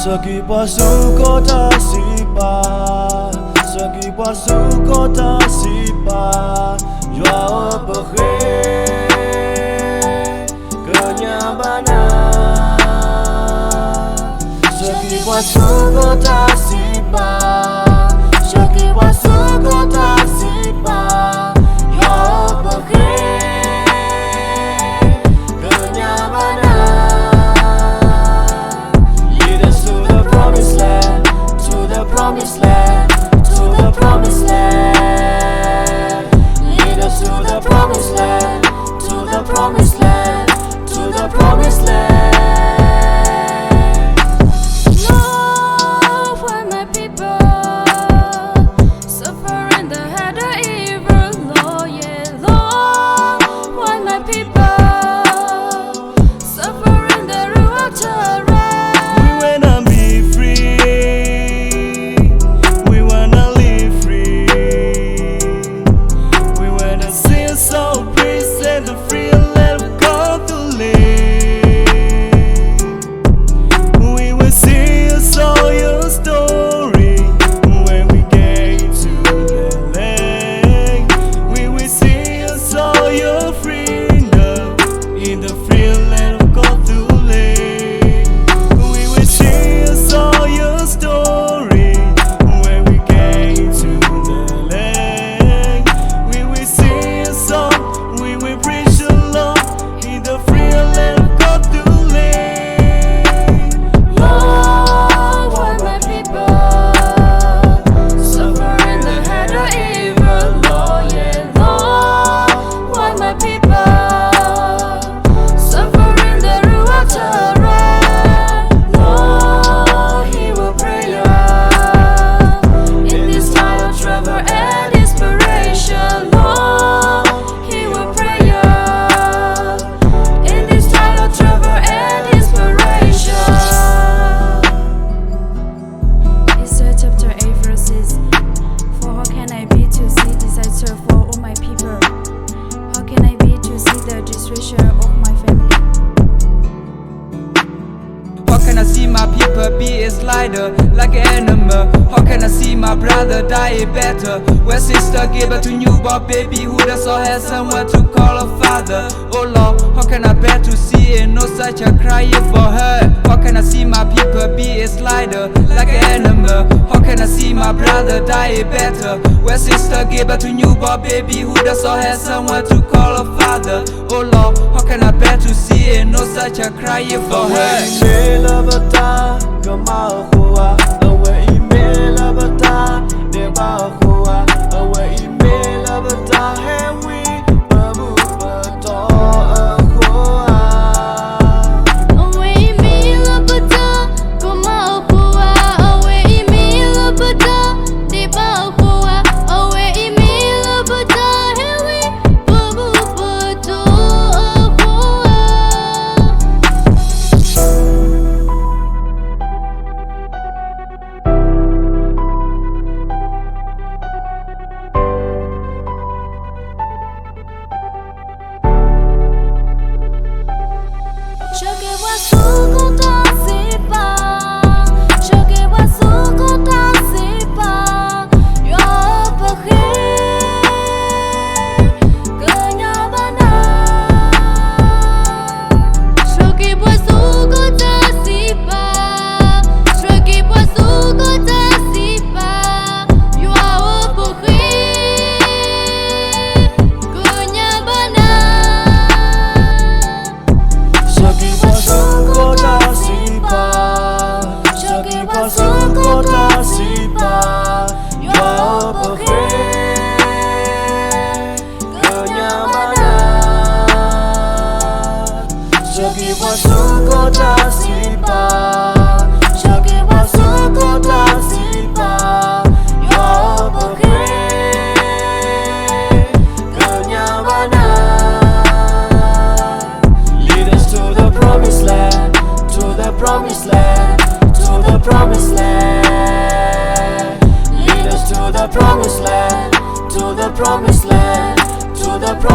Saki pasu kota sipa, saki pasu kota sipa, jua perhe kenyabana. Saki pasu kota sipa, saki pasu kota sipa, jua perhe kenyabana. Promised land, to the promised land. Lead us to the promised land, to the promised land, to the promised land. Love, when my people suffer in the head of evil, Lord, yeah, Lord, when my people suffer in the ruach terror. How can I see my people be a slider like an animal? How can I see my brother die better? Where sister gave birth to newborn baby who does not have someone to call a father. Oh Lord, how can I bear to see it? No such a crying for her. How can I see my people be a slider like an animal? How can I see my brother die better? Where sister gave birth to newborn baby who does not have someone to call a father. Oh Lord, how can I bear to see it? No such a crying for her. Bata kama hua awe email bata de ba hua awe email bata hewi babu bato hua awe email bata kama hua awe email bata de ba hua awe email bata hewi babu bato Choque wasuko tasipa, choque wasuko tasipa, yo perhe kenyabana. Choque wasuko tasipa, choque wasuko tasipa, yo perhe kenyabana. Saki pasu kota sipa, saki pasu kota sipa, jua perhe kenyabana. Saki pasu kota sipa, saki pasu kota sipa, jua perhe kenyabana. Lead us to the promised land, to the promised land, to the promised land. Lead us to the promised land, to the promised land, to the promised land.